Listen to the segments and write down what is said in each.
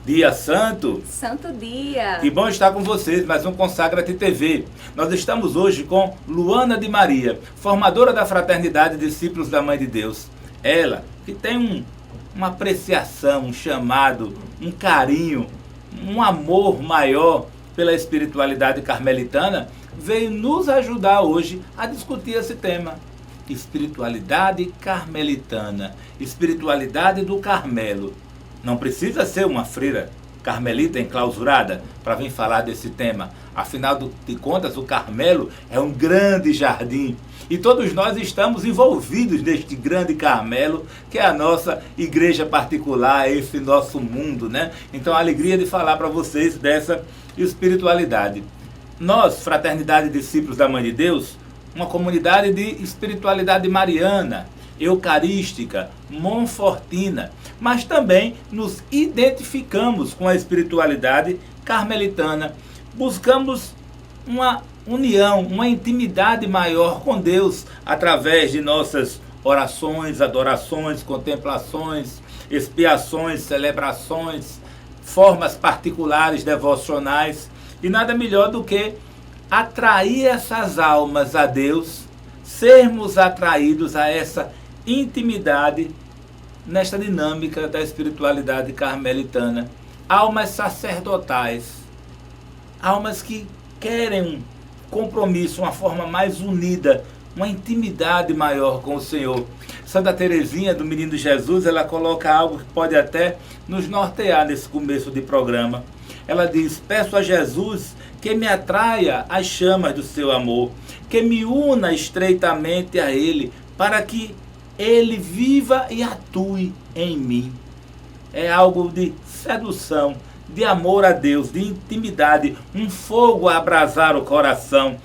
Dia Santo. Santo dia. Que bom estar com vocês, mais um Consagra-te TV. Nós estamos hoje com Luana de Maria, formadora da Fraternidade Discípulos da Mãe de Deus. Ela, que tem uma apreciação, um chamado, um carinho, um amor maior pela espiritualidade carmelitana, veio nos ajudar hoje a discutir esse tema. Espiritualidade carmelitana, espiritualidade do Carmelo. Não precisa ser uma freira carmelita enclausurada para vir falar desse tema. Afinal de contas, o Carmelo é um grande jardim. E todos nós estamos envolvidos neste grande Carmelo, que é a nossa igreja particular, esse nosso mundo, né? Então, a alegria de falar para vocês dessa espiritualidade. Nós, Fraternidade Discípulos da Mãe de Deus, uma comunidade de espiritualidade mariana, eucarística, monfortina, mas também nos identificamos com a espiritualidade carmelitana. Buscamos uma união, uma intimidade maior com Deus através de nossas orações, adorações, contemplações, expiações, celebrações, formas particulares devocionais, e nada melhor do que atrair essas almas a Deus, sermos atraídos a essa intimidade nesta dinâmica da espiritualidade carmelitana. Almas sacerdotais, almas que querem um compromisso, uma forma mais unida, uma intimidade maior com o Senhor. Santa Teresinha do Menino Jesus, ela coloca algo que pode até nos nortear nesse começo de programa. Ela diz: peço a Jesus que me atraia às chamas do seu amor, que me una estreitamente a Ele, para que Ele viva e atue em mim. É algo de sedução, de amor a Deus, de intimidade, um fogo a abrasar o coração.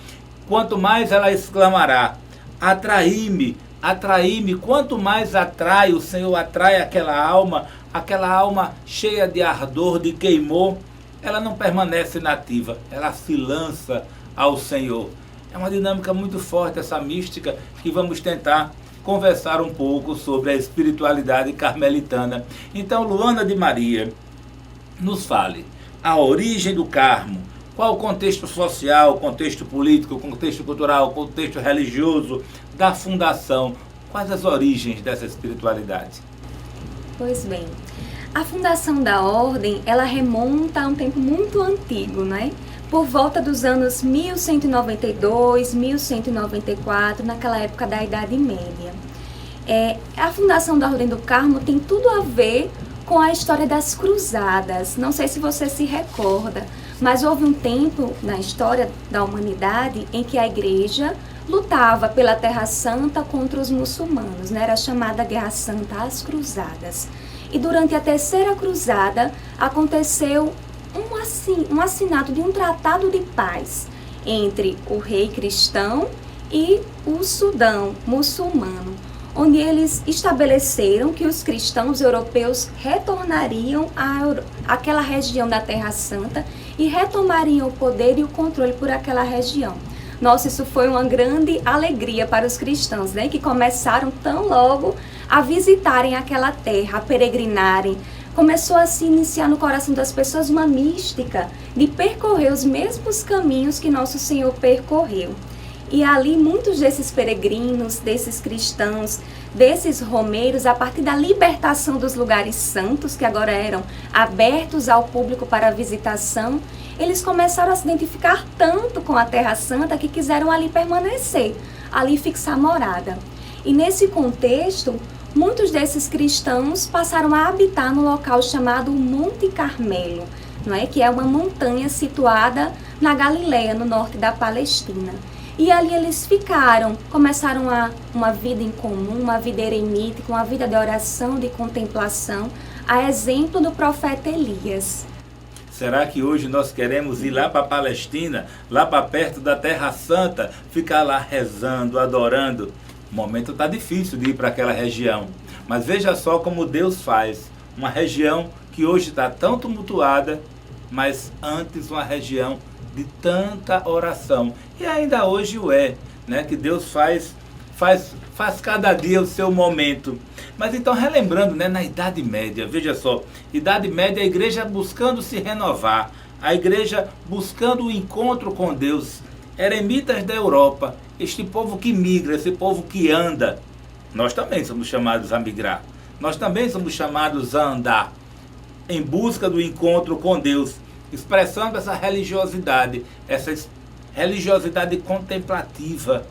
Quanto mais ela exclamará: atraí-me, atraí-me. Quanto mais atrai, o Senhor atrai aquela alma cheia de ardor, de queimor, ela não permanece inativa, ela se lança ao Senhor. É uma dinâmica muito forte essa mística, que vamos tentar conversar um pouco sobre a espiritualidade carmelitana. Então, Luana de Maria, nos fale a origem do Carmo, qual o contexto social, o contexto político, o contexto cultural, o contexto religioso da fundação, quais as origens dessa espiritualidade? Pois bem, a fundação da ordem, ela remonta a um tempo muito antigo, né? Por volta dos anos 1192, 1194, naquela época da Idade Média. A fundação da Ordem do Carmo tem tudo a ver com a história das cruzadas. Não sei se você se recorda, mas houve um tempo na história da humanidade em que a igreja lutava pela Terra Santa contra os muçulmanos, né? Era chamada Guerra Santa, as Cruzadas. E durante a Terceira Cruzada aconteceu um assinato de um tratado de paz entre o rei cristão e o Sudão muçulmano, onde eles estabeleceram que os cristãos europeus retornariam àquela região da Terra Santa e retomariam o poder e o controle por aquela região. Nossa, isso foi uma grande alegria para os cristãos, né, que começaram tão logo a visitarem aquela terra, a peregrinarem. Começou a se iniciar no coração das pessoas uma mística de percorrer os mesmos caminhos que nosso Senhor percorreu. E ali muitos desses peregrinos, desses cristãos, desses romeiros, a partir da libertação dos lugares santos, que agora eram abertos ao público para visitação, eles começaram a se identificar tanto com a Terra Santa que quiseram ali permanecer, ali fixar morada. E nesse contexto, muitos desses cristãos passaram a habitar no local chamado Monte Carmelo, não é? Que é uma montanha situada na Galileia, no norte da Palestina. E ali eles ficaram, começaram uma vida em comum, uma vida eremítica, uma vida de oração, de contemplação, a exemplo do profeta Elias. Será que hoje nós queremos ir lá para a Palestina, lá para perto da Terra Santa, ficar lá rezando, adorando? O momento está difícil de ir para aquela região, mas veja só como Deus faz. Uma região que hoje está tão tumultuada, mas antes uma região de tanta oração. E ainda hoje o é, né? Que Deus faz cada dia o seu momento. Mas então, relembrando, né, na Idade Média, veja só, Idade Média, a igreja buscando se renovar, a igreja buscando o encontro com Deus, eremitas da Europa, este povo que migra, esse povo que anda. Nós também somos chamados a migrar, nós também somos chamados a andar em busca do encontro com Deus, expressando essa religiosidade contemplativa.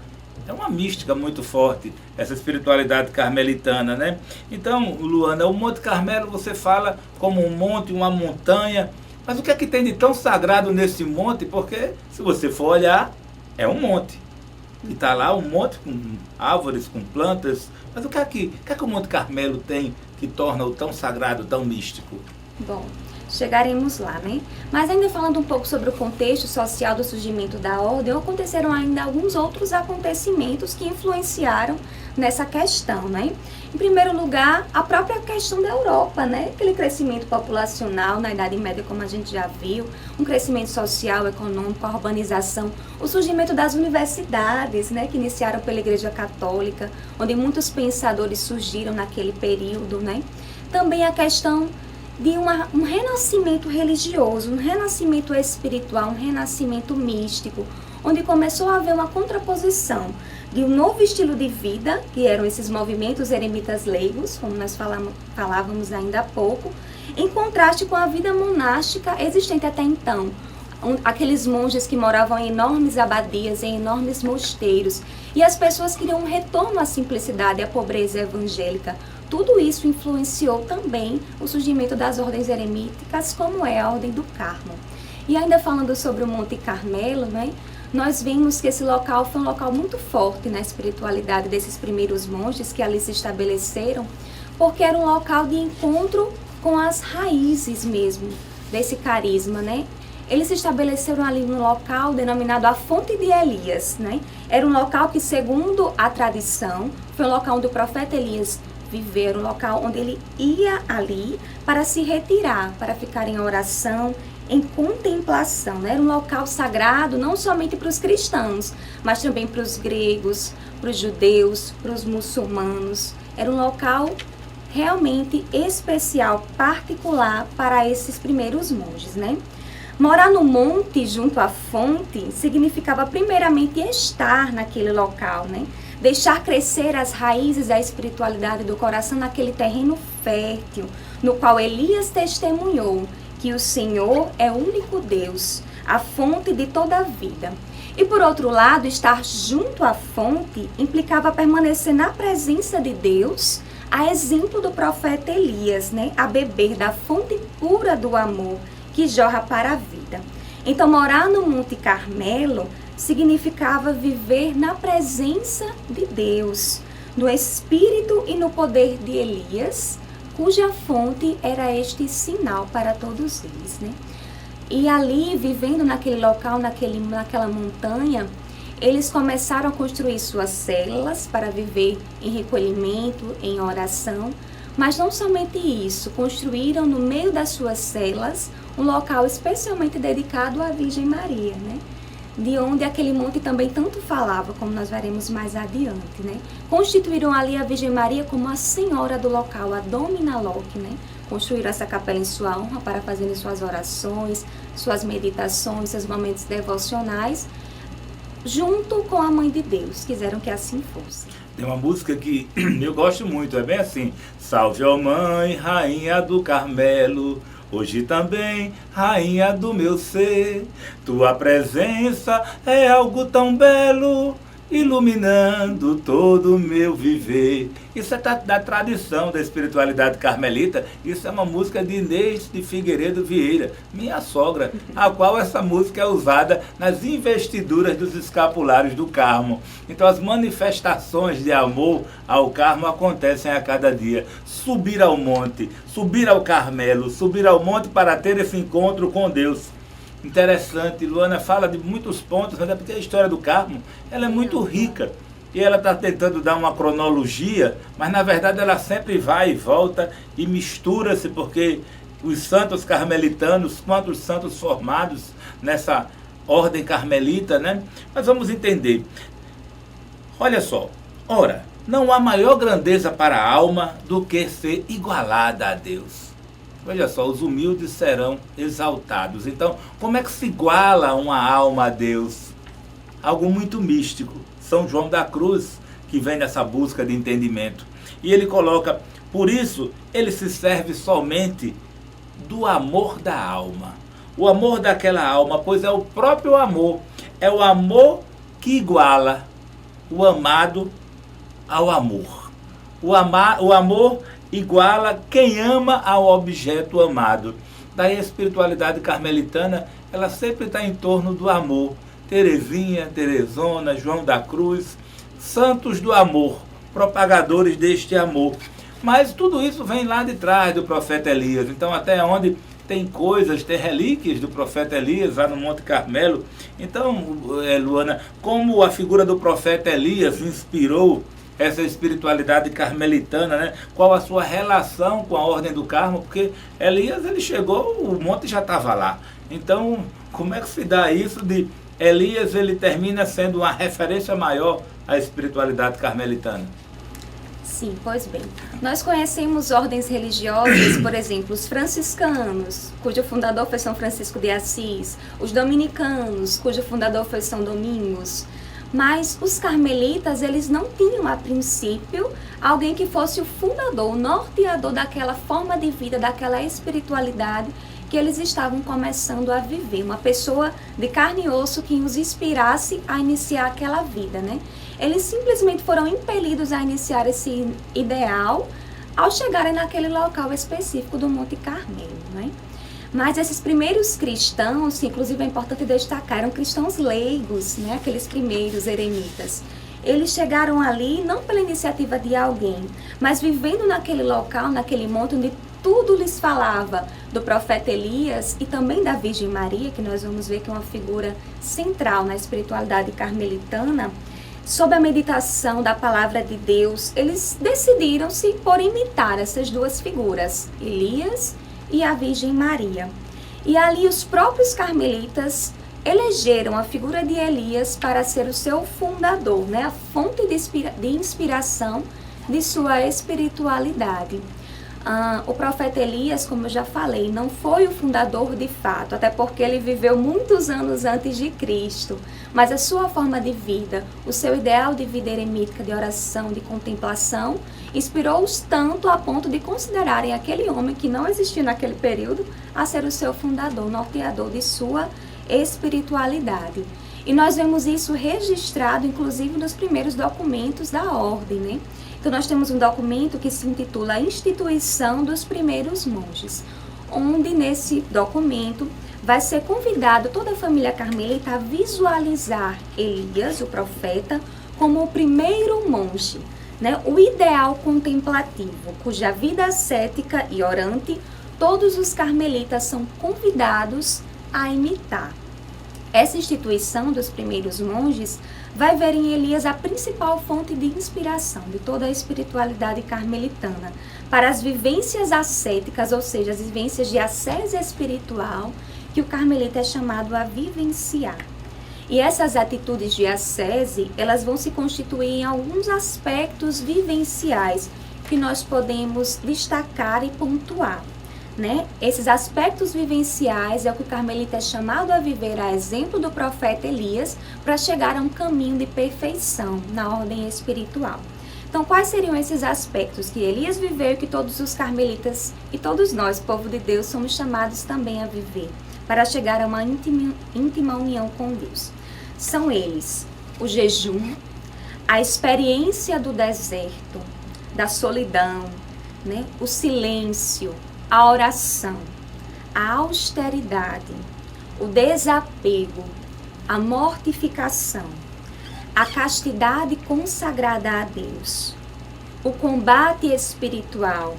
É uma mística muito forte, essa espiritualidade carmelitana, né? Então, Luana, o Monte Carmelo você fala como um monte, uma montanha, mas o que é que tem de tão sagrado nesse monte? Porque, se você for olhar, é um monte. E está lá um monte com árvores, com plantas, mas o que é que o Monte Carmelo tem que torna-o tão sagrado, tão místico? Bom, chegaremos lá, né? Mas ainda falando um pouco sobre o contexto social do surgimento da ordem, aconteceram ainda alguns outros acontecimentos que influenciaram nessa questão, né? Em primeiro lugar, a própria questão da Europa, né? Aquele crescimento populacional na Idade Média, como a gente já viu, um crescimento social, econômico, a urbanização, o surgimento das universidades, né? Que iniciaram pela Igreja Católica, onde muitos pensadores surgiram naquele período, né? Também a questão de um renascimento religioso, um renascimento espiritual, um renascimento místico, onde começou a haver uma contraposição de um novo estilo de vida, que eram esses movimentos eremitas leigos, como nós falávamos ainda há pouco, em contraste com a vida monástica existente até então. Aqueles monges que moravam em enormes abadias, em enormes mosteiros, e as pessoas queriam um retorno à simplicidade, à pobreza evangélica. Tudo isso influenciou também o surgimento das ordens eremíticas, como é a Ordem do Carmo. E ainda falando sobre o Monte Carmelo, né, nós vimos que esse local foi um local muito forte na espiritualidade desses primeiros monges que ali se estabeleceram, porque era um local de encontro com as raízes mesmo desse carisma, né? Eles se estabeleceram ali num local denominado a Fonte de Elias, né? Era um local que, segundo a tradição, foi um local onde o profeta Elias viveu, um local onde ele ia ali para se retirar, para ficar em oração, em contemplação, né? Era um local sagrado não somente para os cristãos, mas também para os gregos, para os judeus, para os muçulmanos. Era um local realmente especial, particular para esses primeiros monges, né? Morar no monte junto à fonte significava primeiramente estar naquele local, né? Deixar crescer as raízes da espiritualidade do coração naquele terreno fértil, no qual Elias testemunhou que o Senhor é o único Deus, a fonte de toda a vida. E por outro lado, estar junto à fonte implicava permanecer na presença de Deus, a exemplo do profeta Elias, né? A beber da fonte pura do amor que jorra para a vida. Então, morar no Monte Carmelo significava viver na presença de Deus, no espírito e no poder de Elias, cuja fonte era este sinal para todos eles, né? E ali, vivendo naquele local, naquela montanha, eles começaram a construir suas células para viver em recolhimento, em oração, mas não somente isso, construíram no meio das suas celas um local especialmente dedicado à Virgem Maria, né? De onde aquele monte também tanto falava, como nós veremos mais adiante, né? Constituíram ali a Virgem Maria como a senhora do local, a Domina Loci, né? Construíram essa capela em sua honra para fazerem suas orações, suas meditações, seus momentos devocionais, junto com a Mãe de Deus. Quiseram que assim fosse. Tem uma música que eu gosto muito, é bem assim: salve, ó Mãe, Rainha do Carmelo, hoje também, rainha do meu ser, tua presença é algo tão belo, iluminando todo o meu viver. Isso é da tradição da espiritualidade carmelita. Isso é uma música de Inês de Figueiredo Vieira, minha sogra, a qual essa música é usada nas investiduras dos escapulários do Carmo. Então as manifestações de amor ao Carmo acontecem a cada dia. Subir ao monte, subir ao Carmelo, subir ao monte para ter esse encontro com Deus. Interessante, Luana fala de muitos pontos, até porque a história do Carmo ela é muito rica e ela está tentando dar uma cronologia, mas na verdade ela sempre vai e volta e mistura-se, porque os santos carmelitanos, quantos santos formados ordem carmelita, né? Mas vamos entender. Olha só, ora, não há maior grandeza para a alma do que ser igualada a Deus. Veja só, os humildes serão exaltados. Então, como é que se iguala uma alma a Deus? Algo muito místico. São João da Cruz, que vem nessa busca de entendimento. E ele coloca, por isso, ele se serve somente do amor da alma. O amor daquela alma, pois é o próprio amor. É o amor que iguala o amado ao amor. O amor iguala quem ama ao objeto amado. Daí a espiritualidade carmelitana, ela sempre está em torno do amor. Teresinha, Teresona, João da Cruz, santos do amor, propagadores deste amor. Mas tudo isso vem lá de trás do profeta Elias. Então até onde tem coisas, tem relíquias do profeta Elias lá no Monte Carmelo. Então, Luana, como a figura do profeta Elias inspirou essa espiritualidade carmelitana, né? Qual a sua relação com a Ordem do Carmo? Porque Elias, ele chegou, o monte já estava lá. Então, como é que se dá isso de Elias, ele termina sendo uma referência maior à espiritualidade carmelitana? Sim, pois bem. Nós conhecemos ordens religiosas, por exemplo, os franciscanos, cujo fundador foi São Francisco de Assis, os dominicanos, cujo fundador foi São Domingos. Mas os carmelitas, eles não tinham, a princípio, alguém que fosse o fundador, o norteador daquela forma de vida, daquela espiritualidade que eles estavam começando a viver. Uma pessoa de carne e osso que os inspirasse a iniciar aquela vida, né? Eles simplesmente foram impelidos a iniciar esse ideal ao chegarem naquele local específico do Monte Carmelo, né? Mas esses primeiros cristãos, que inclusive é importante destacar, eram cristãos leigos, né? Aqueles primeiros eremitas. Eles chegaram ali não pela iniciativa de alguém, mas vivendo naquele local, naquele monte onde tudo lhes falava do profeta Elias e também da Virgem Maria, que nós vamos ver que é uma figura central na espiritualidade carmelitana. Sob a meditação da palavra de Deus, eles decidiram-se por imitar essas duas figuras, Elias e a Virgem Maria. E ali os próprios carmelitas elegeram a figura de Elias para ser o seu fundador, né? A fonte de inspiração de sua espiritualidade. O profeta Elias, como eu já falei, não foi o fundador de fato, até porque ele viveu muitos anos antes de Cristo, mas a sua forma de vida, o seu ideal de vida eremítica, de oração, de contemplação, inspirou-os tanto a ponto de considerarem aquele homem que não existia naquele período a ser o seu fundador, norteador de sua espiritualidade. E nós vemos isso registrado, inclusive, nos primeiros documentos da ordem, né? Então, nós temos um documento que se intitula A Instituição dos Primeiros Monges, onde nesse documento vai ser convidado toda a família carmelita a visualizar Elias, o profeta, como o primeiro monge, né? O ideal contemplativo, cuja vida ascética e orante todos os carmelitas são convidados a imitar. Essa instituição dos primeiros monges vai ver em Elias a principal fonte de inspiração de toda a espiritualidade carmelitana para as vivências ascéticas, ou seja, as vivências de ascese espiritual que o carmelita é chamado a vivenciar. E essas atitudes de ascese, elas vão se constituir em alguns aspectos vivenciais que nós podemos destacar e pontuar, né? Esses aspectos vivenciais é o que o carmelita é chamado a viver a exemplo do profeta Elias para chegar a um caminho de perfeição na ordem espiritual. Então, quais seriam esses aspectos que Elias viveu e que todos os carmelitas e todos nós, povo de Deus, somos chamados também a viver para chegar a uma íntima união com Deus? São eles o jejum, a experiência do deserto, da solidão, né? O silêncio, a oração, a austeridade, o desapego, a mortificação, a castidade consagrada a Deus, o combate espiritual,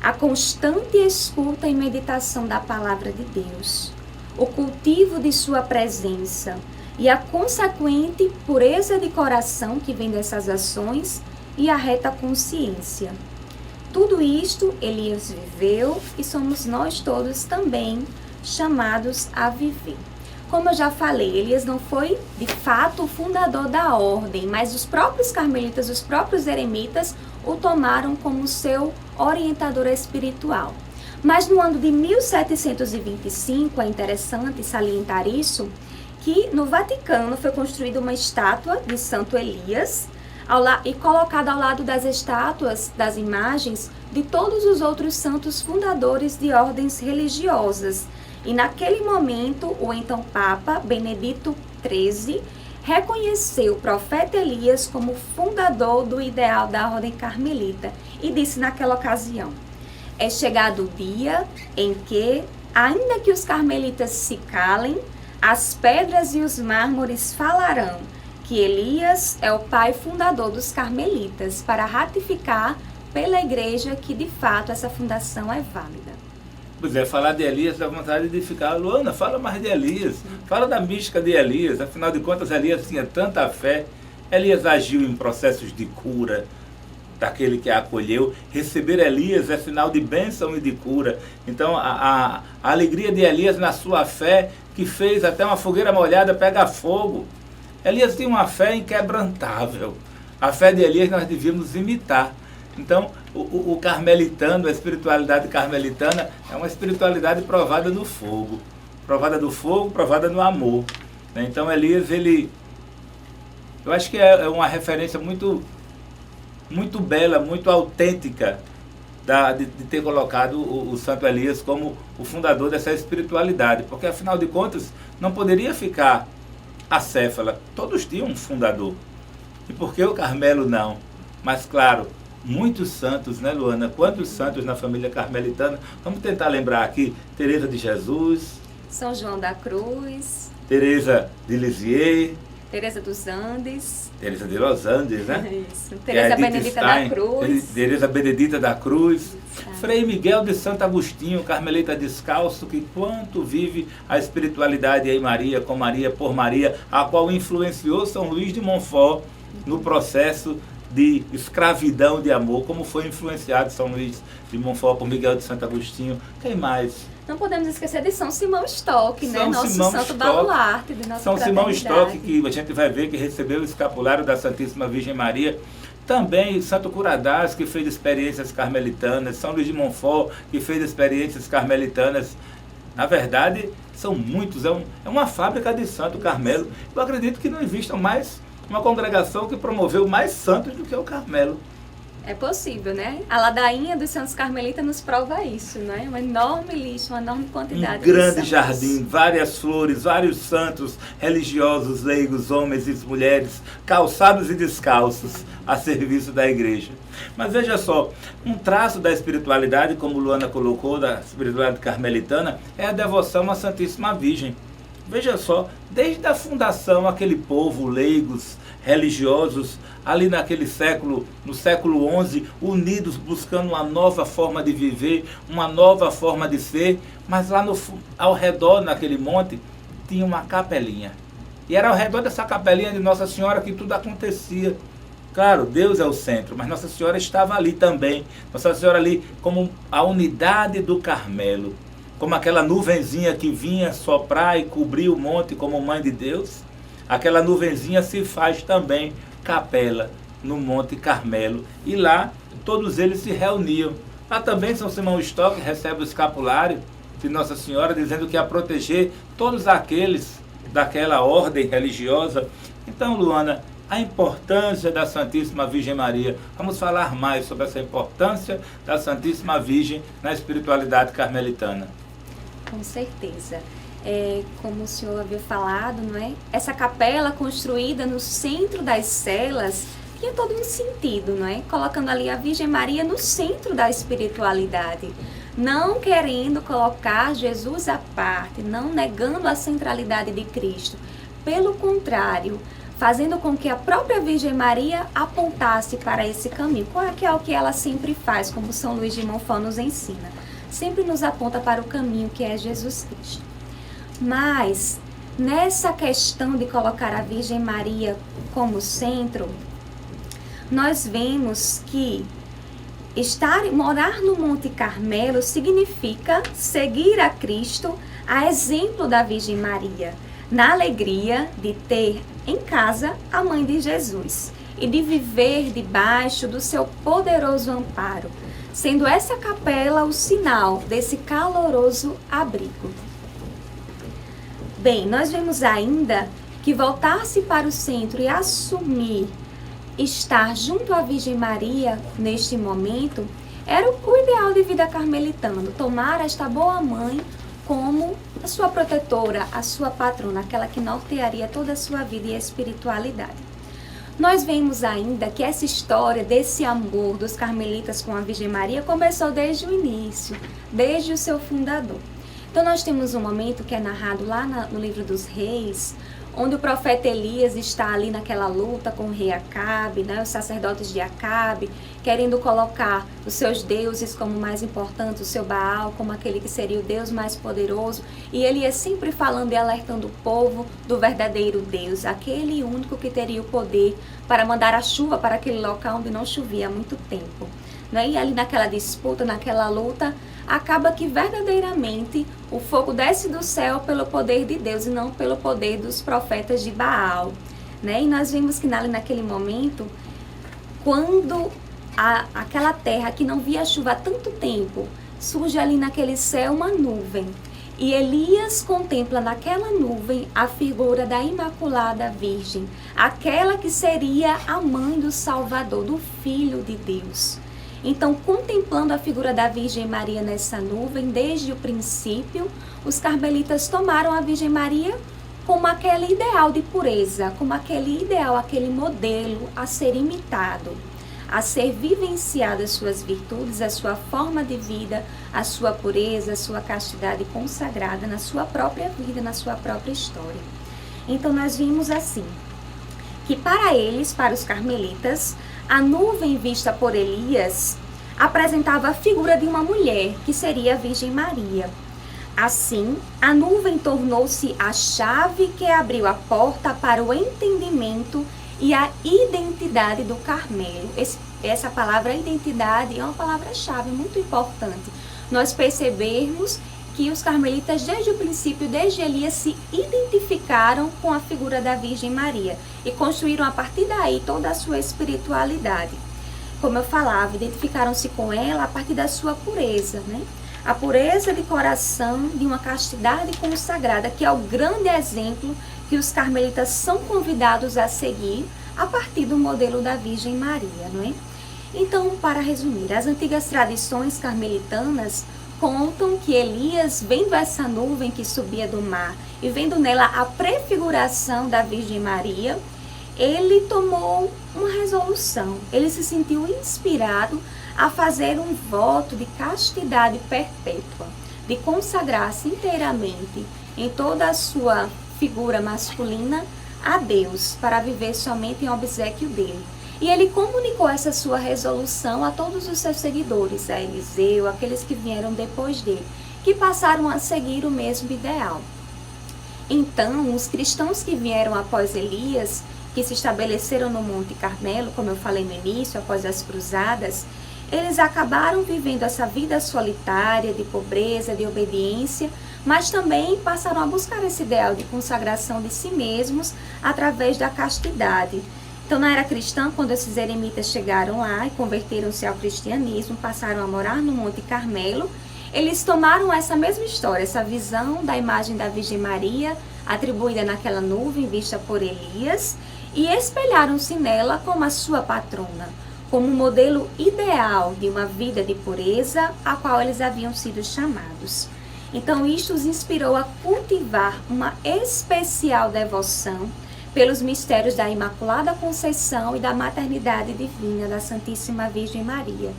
a constante escuta e meditação da palavra de Deus, o cultivo de sua presença e a consequente pureza de coração que vem dessas ações e a reta consciência. Tudo isto Elias viveu e somos nós todos também chamados a viver. Como eu já falei, Elias não foi de fato o fundador da ordem, mas os próprios carmelitas, os próprios eremitas o tomaram como seu orientador espiritual. Mas no ano de 1725, é interessante salientar isso, que no Vaticano foi construída uma estátua de Santo Elias e colocada ao lado das estátuas, das imagens de todos os outros santos fundadores de ordens religiosas. E naquele momento, o então Papa Benedito XIII reconheceu o profeta Elias como fundador do ideal da ordem carmelita e disse naquela ocasião: é chegado o dia em que, ainda que os carmelitas se calem, as pedras e os mármores falarão que Elias é o pai fundador dos carmelitas, para ratificar pela igreja que de fato essa fundação é válida. Pois é, falar de Elias dá vontade de ficar, Luana, fala mais de Elias, fala da mística de Elias, afinal de contas Elias tinha tanta fé, Elias agiu em processos de cura daquele que a acolheu, receber Elias é sinal de bênção e de cura, então a alegria de Elias na sua fé, que fez até uma fogueira molhada pegar fogo. Elias tinha uma fé inquebrantável, a fé de Elias nós devíamos imitar. Então, o carmelitano, a espiritualidade carmelitana é uma espiritualidade provada no fogo. Provada no fogo, provada no amor. Então, Elias, eu acho que é uma referência muito, muito bela, muito autêntica de ter colocado o Santo Elias como o fundador dessa espiritualidade. Porque, afinal de contas, não poderia ficar acéfala. Todos tinham um fundador. E por que o Carmelo não? Mas, claro, muitos santos, né, Luana? Quantos santos na família carmelitana? Vamos tentar lembrar aqui: Teresa de Jesus, São João da Cruz, Teresa de Lisieux, Teresa dos Andes, Teresa de Los Andes, né? Isso. Teresa Benedita da Cruz, Teresa Benedita da Cruz, Frei Miguel de Santo Agostinho, carmelita descalço, que quanto vive a espiritualidade em Maria, com Maria, por Maria, a qual influenciou São Luís de Montfort no processo de escravidão de amor, como foi influenciado São Luís de Montfort por Miguel de Santo Agostinho. Quem mais? Não podemos esquecer de São Simão Stock, né? São Nosso Simão santo Stock. baluarte de nossa São Simão fraternidade. Stock, que a gente vai ver que recebeu o escapulário da Santíssima Virgem Maria. Também Santo Curadás, que fez experiências carmelitanas. São Luís de Montfort, que fez experiências carmelitanas. Na verdade, são muitos. É uma fábrica de Santo Carmelo. Eu acredito que não exista mais uma congregação que promoveu mais santos do que o Carmelo. É possível, né? A ladainha dos Santos Carmelitas nos prova isso, né? Uma enorme lista, uma enorme quantidade de grande santos. jardim, várias flores, vários santos religiosos, leigos, homens e mulheres, calçados e descalços, a serviço da igreja. Mas veja só, um traço da espiritualidade, como Luana colocou, da espiritualidade carmelitana, é a devoção à Santíssima Virgem. Veja só, desde a fundação, aquele povo, leigos, religiosos, ali naquele século, no século XI, unidos, buscando uma nova forma de viver, uma nova forma de ser, mas lá ao redor, naquele monte, tinha uma capelinha. E era ao redor dessa capelinha de Nossa Senhora que tudo acontecia. Claro, Deus é o centro, mas Nossa Senhora estava ali também. Nossa Senhora ali como a unidade do Carmelo. Como aquela nuvenzinha que vinha soprar e cobrir o monte como Mãe de Deus, aquela nuvenzinha se faz também capela no Monte Carmelo. E lá todos eles se reuniam. Lá também São Simão Stock recebe o escapulário de Nossa Senhora, dizendo que ia proteger todos aqueles daquela ordem religiosa. Então, Luana, a importância da Santíssima Virgem Maria. Vamos falar mais sobre essa importância da Santíssima Virgem na espiritualidade carmelitana. Com certeza. Como o senhor havia falado, não é? Essa capela construída no centro das celas tinha todo um sentido, não é? Colocando ali a Virgem Maria no centro da espiritualidade, não querendo colocar Jesus à parte, não negando a centralidade de Cristo. Pelo contrário, fazendo com que a própria Virgem Maria apontasse para esse caminho, que é o que ela sempre faz, como São Luís de Montfort nos ensina. Sempre nos aponta para o caminho que é Jesus Cristo. Mas, nessa questão de colocar a Virgem Maria como centro, nós vemos que morar no Monte Carmelo significa seguir a Cristo a exemplo da Virgem Maria. na alegria de ter em casa a mãe de Jesus e de viver debaixo do seu poderoso amparo, sendo essa capela o sinal desse caloroso abrigo. Bem, nós vemos ainda que voltar-se para o centro e assumir estar junto à Virgem Maria neste momento era o ideal de vida carmelitano, tomar esta boa mãe como a sua protetora, a sua patrona, aquela que nortearia toda a sua vida e espiritualidade. Nós vemos ainda que essa história desse amor dos carmelitas com a Virgem Maria começou desde o início, desde o seu fundador. Então nós temos um momento que é narrado lá no livro dos Reis, onde o profeta Elias está ali naquela luta com o rei Acabe, né, os sacerdotes de Acabe, querendo colocar os seus deuses como mais importantes, o seu Baal como aquele que seria o Deus mais poderoso, e Elias sempre falando e alertando o povo do verdadeiro Deus, aquele único que teria o poder para mandar a chuva para aquele local onde não chovia há muito tempo. Né? E ali naquela disputa, naquela luta, acaba que verdadeiramente o fogo desce do céu pelo poder de Deus e não pelo poder dos profetas de Baal. Né? E nós vimos que ali naquele momento, quando aquela terra que não via chuva há tanto tempo, surge ali naquele céu uma nuvem. E Elias contempla naquela nuvem a figura da Imaculada Virgem, aquela que seria a mãe do Salvador, do Filho de Deus. Então, contemplando a figura da Virgem Maria nessa nuvem, desde o princípio, os carmelitas tomaram a Virgem Maria como aquele ideal de pureza, como aquele ideal, aquele modelo a ser imitado, a ser vivenciado as suas virtudes, a sua forma de vida, a sua pureza, a sua castidade consagrada na sua própria vida, na sua própria história. Então, nós vimos assim, que para eles, para os carmelitas, a nuvem vista por Elias apresentava a figura de uma mulher, que seria a Virgem Maria. Assim, a nuvem tornou-se a chave que abriu a porta para o entendimento e a identidade do Carmelo. Essa palavra identidade é uma palavra-chave muito importante. Nós percebermos que os carmelitas, desde o princípio, desde Elias, se identificaram com a figura da Virgem Maria e construíram a partir daí toda a sua espiritualidade. Como eu falava, identificaram-se com ela a partir da sua pureza, né? A pureza de coração, de uma castidade consagrada, que é o grande exemplo que os carmelitas são convidados a seguir a partir do modelo da Virgem Maria, não é? Então, para resumir, as antigas tradições carmelitanas contam que Elias, vendo essa nuvem que subia do mar e vendo nela a prefiguração da Virgem Maria, ele tomou uma resolução. Ele se sentiu inspirado a fazer um voto de castidade perpétua, de consagrar-se inteiramente em toda a sua figura masculina a Deus, para viver somente em obséquio dele. E ele comunicou essa sua resolução a todos os seus seguidores, a Eliseu, aqueles que vieram depois dele, que passaram a seguir o mesmo ideal. Então, os cristãos que vieram após Elias, que se estabeleceram no Monte Carmelo, como eu falei no início, após as cruzadas, eles acabaram vivendo essa vida solitária, de pobreza, de obediência, mas também passaram a buscar esse ideal de consagração de si mesmos através da castidade. Então, na era cristã, quando esses eremitas chegaram lá e converteram-se ao cristianismo, passaram a morar no Monte Carmelo, eles tomaram essa mesma história, essa visão da imagem da Virgem Maria, atribuída naquela nuvem vista por Elias, e espelharam-se nela como a sua patrona, como um modelo ideal de uma vida de pureza a qual eles haviam sido chamados. Então, isto os inspirou a cultivar uma especial devoção pelos mistérios da Imaculada Conceição e da maternidade divina da Santíssima Virgem Maria.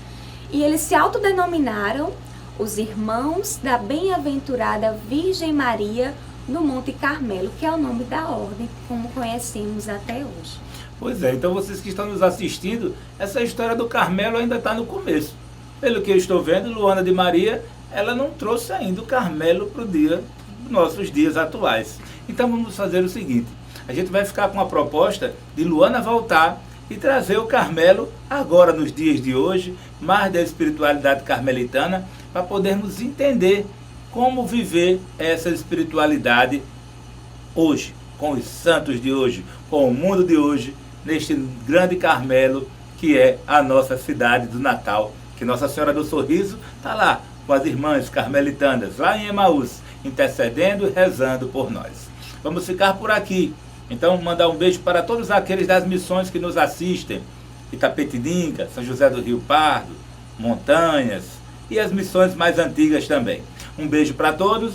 E eles se autodenominaram os irmãos da bem-aventurada Virgem Maria no Monte Carmelo, que é o nome da ordem, como conhecemos até hoje. Pois é, então vocês que estão nos assistindo, essa história do Carmelo ainda está no começo. Pelo que eu estou vendo, Luana de Maria, ela não trouxe ainda o Carmelo para os nossos dias atuais. Então vamos fazer o seguinte. A gente vai ficar com a proposta de Luana voltar e trazer o Carmelo agora nos dias de hoje, mais da espiritualidade carmelitana, para podermos entender como viver essa espiritualidade hoje, com os santos de hoje, com o mundo de hoje, neste grande Carmelo que é a nossa cidade do Natal, que Nossa Senhora do Sorriso está lá com as irmãs carmelitanas, lá em Emaús, intercedendo e rezando por nós. Vamos ficar por aqui. Então, mandar um beijo para todos aqueles das missões que nos assistem, Itapetininga, São José do Rio Pardo, Montanhas e as missões mais antigas também. Um beijo para todos.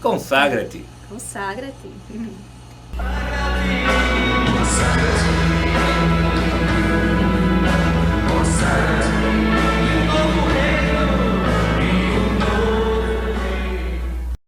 Consagra-te. Consagra-te.